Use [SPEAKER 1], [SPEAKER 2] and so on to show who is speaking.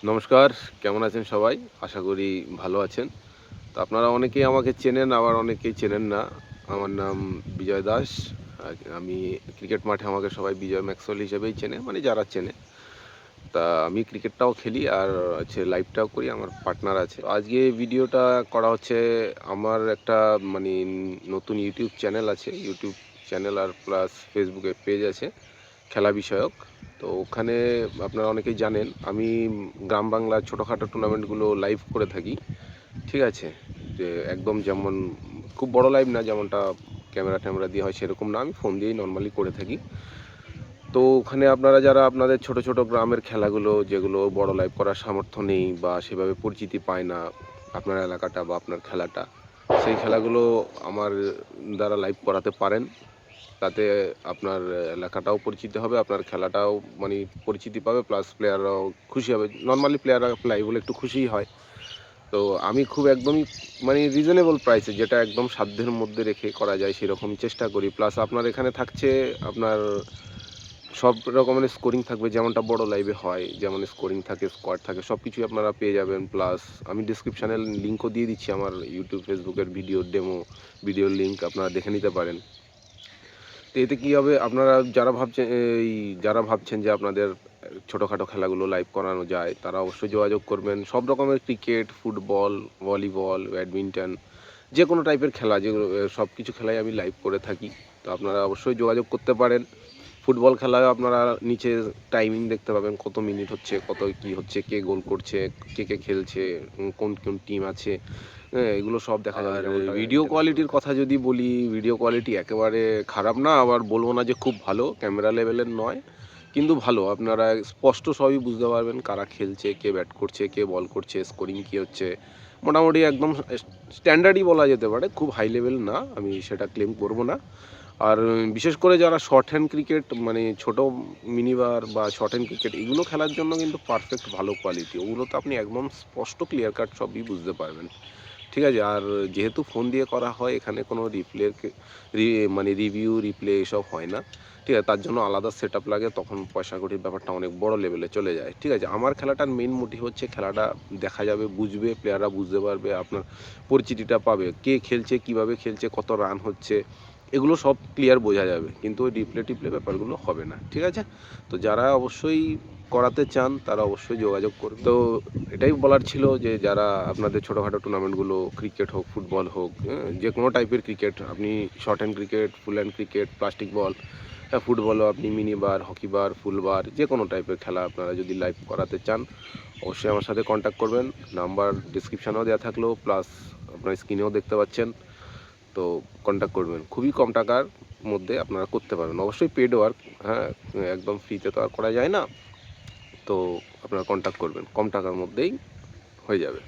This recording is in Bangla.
[SPEAKER 1] নমস্কার, কেমন আছেন সবাই? আশা করি ভালো আছেন। তো আপনারা অনেকেই আমাকে চেনেন, আবার অনেকেই চেনেন না। আমার নাম বিজয় দাস। আমি ক্রিকেট মাঠে আমাকে সবাই বিজয় ম্যাক্সওয়েল হিসেবেই চেনে, মানে যারা চেনে। তা আমি ক্রিকেটটাও খেলি আর লাইভটাও করি। আমার পার্টনার আছে। আজকে ভিডিওটা করা হচ্ছে আমার একটা মানে নতুন ইউটিউব চ্যানেল আছে। ইউটিউব চ্যানেল আর প্লাস ফেসবুকে পেজ আছে খেলা বিষয়ক। তো ওখানে আপনারা অনেকেই জানেন আমি গ্রাম বাংলার ছোটোখাটো টুর্নামেন্টগুলো লাইভ করে থাকি। ঠিক আছে? যে একদম যেমন খুব বড় লাইভ না, যেমনটা ক্যামেরা-ট্যামেরা দিয়ে হয় সেরকম না। আমি ফোন দিয়েই নরমালি করে থাকি। তো ওখানে আপনারা যারা আপনাদের ছোট, ছোট গ্রামের খেলাগুলো যেগুলো বড় লাইভ করার সামর্থ্য নেই বা সেভাবে পরিচিতি পায় না আপনার এলাকাটা বা আপনার খেলাটা, সেই খেলাগুলো আমার দ্বারা লাইভ করাতে পারেন। তাতে আপনার এলাকাটাও পরিচিতি হবে, আপনার খেলাটাও মানে পরিচিতি পাবে, প্লাস প্লেয়াররাও খুশি হবে। নরমালি প্লেয়াররা লাইভ হলে একটু খুশিই হয়। তো আমি খুব একদমই মানে রিজনেবল প্রাইসে, যেটা একদম সাধ্যের মধ্যে রেখে করা যায় সেরকমই চেষ্টা করি। প্লাস আপনার এখানে থাকছে আপনার সব রকমের স্কোরিং থাকবে, যেমনটা বড় লাইভে হয়। যেমন স্কোরিং থাকে, স্কোয়াড থাকে, সব কিছুই আপনারা পেয়ে যাবেন। প্লাস আমি ডিসক্রিপশানে লিঙ্কও দিয়ে দিচ্ছি আমার ইউটিউব, ফেসবুকের ভিডিওর লিঙ্ক আপনারা দেখে নিতে পারেন। তো এতে কী হবে, আপনারা যারা ভাবছেন যে আপনাদের ছোটোখাটো খেলাগুলো লাইভ করানো যায়, তারা অবশ্যই যোগাযোগ করবেন। সব রকমের ক্রিকেট, ফুটবল, ভলিবল, ব্যাডমিন্টন, যে কোনো টাইপের খেলা, যেগুলো সব কিছু খেলাই আমি লাইভ করে থাকি। তো আপনারা অবশ্যই যোগাযোগ করতে পারেন। ফুটবল খেলায় আপনারা নিচে টাইমিং দেখতে পাবেন, কত মিনিট হচ্ছে, কত কী হচ্ছে, কে গোল করছে, কে খেলছে, কোন কোন টিম আছে, হ্যাঁ? এগুলো সব দেখা যাবে। আর ভিডিও কোয়ালিটির কথা যদি বলি, ভিডিও কোয়ালিটি একেবারে খারাপ না, আবার বলবো না যে খুব ভালো, ক্যামেরা লেভেলের নয়, কিন্তু ভালো। আপনারা স্পষ্ট সবই বুঝতে পারবেন, কারা খেলছে, কে ব্যাট করছে, কে বল করছে, স্কোরিং কী হচ্ছে। মোটামুটি একদম স্ট্যান্ডার্ডই বলা যেতে পারে, খুব হাই লেভেল না, আমি সেটা ক্লেম করব না। আর বিশেষ করে যারা শর্ট হ্যান্ড ক্রিকেট, মানে ছোটো মিনিবার বা শর্ট হ্যান্ড ক্রিকেট, এগুলো খেলার জন্য কিন্তু পারফেক্ট ভালো কোয়ালিটি। ওগুলোতে আপনি একদম স্পষ্ট ক্লিয়ার কাট সবই বুঝতে পারবেন। ঠিক আছে? আর যেহেতু ফোন দিয়ে করা হয়, এখানে কোনো মানে রিভিউ, রিপ্লে এসব হয় না। ঠিক আছে? তার জন্য আলাদা সেটআপ লাগে, তখন পয়সা-কড়ির ব্যাপারটা অনেক বড় লেভেলে চলে যায়। ঠিক আছে? আমার খেলাটার মেইন মোটিভ হচ্ছে খেলাটা দেখা যাবে, বুঝবে, প্লেয়াররা বুঝতে পারবে, আপনার পরিচিতিটা পাবে। কে খেলছে, কীভাবে খেলছে, কত রান হচ্ছে, এগুলো সব ক্লিয়ার বোঝা যাবে। কিন্তু ওই রিপ্লে-টিপ্লে ব্যাপারগুলো হবে না। ঠিক আছে? তো যারা অবশ্যই করাতে চান তারা অবশ্যই যোগাযোগ করবেন। তো এটাই বলার ছিল যে যারা আপনাদের ছোটোখাটো টুর্নামেন্টগুলো, ক্রিকেট হোক, ফুটবল হোক, হ্যাঁ? যে কোনো টাইপের ক্রিকেট, আপনি short hand cricket, full hand cricket, plastic ball, ফুটবলও আপনি মিনি বার, হকি বার, ফুল বার, যে কোনো টাইপের খেলা আপনারা যদি লাইভ করাতে চান, অবশ্যই আমার সাথে কন্ট্যাক্ট করবেন। নাম্বার ডিসক্রিপশানেও দেওয়া থাকলো, প্লাস আপনার স্ক্রিনেও দেখতে পাচ্ছেন। তো কন্ট্যাক্ট করবেন। খুবই কম টাকার মধ্যে আপনারা করতে পারবেন। অবশ্যই পেড ওয়ার্ক, হ্যাঁ? একদম ফ্রিতে তো আর করা যায় না। তো আপনারা কন্ট্যাক্ট করবেন। কম টাকার মধ্যেই হয়ে যাবে।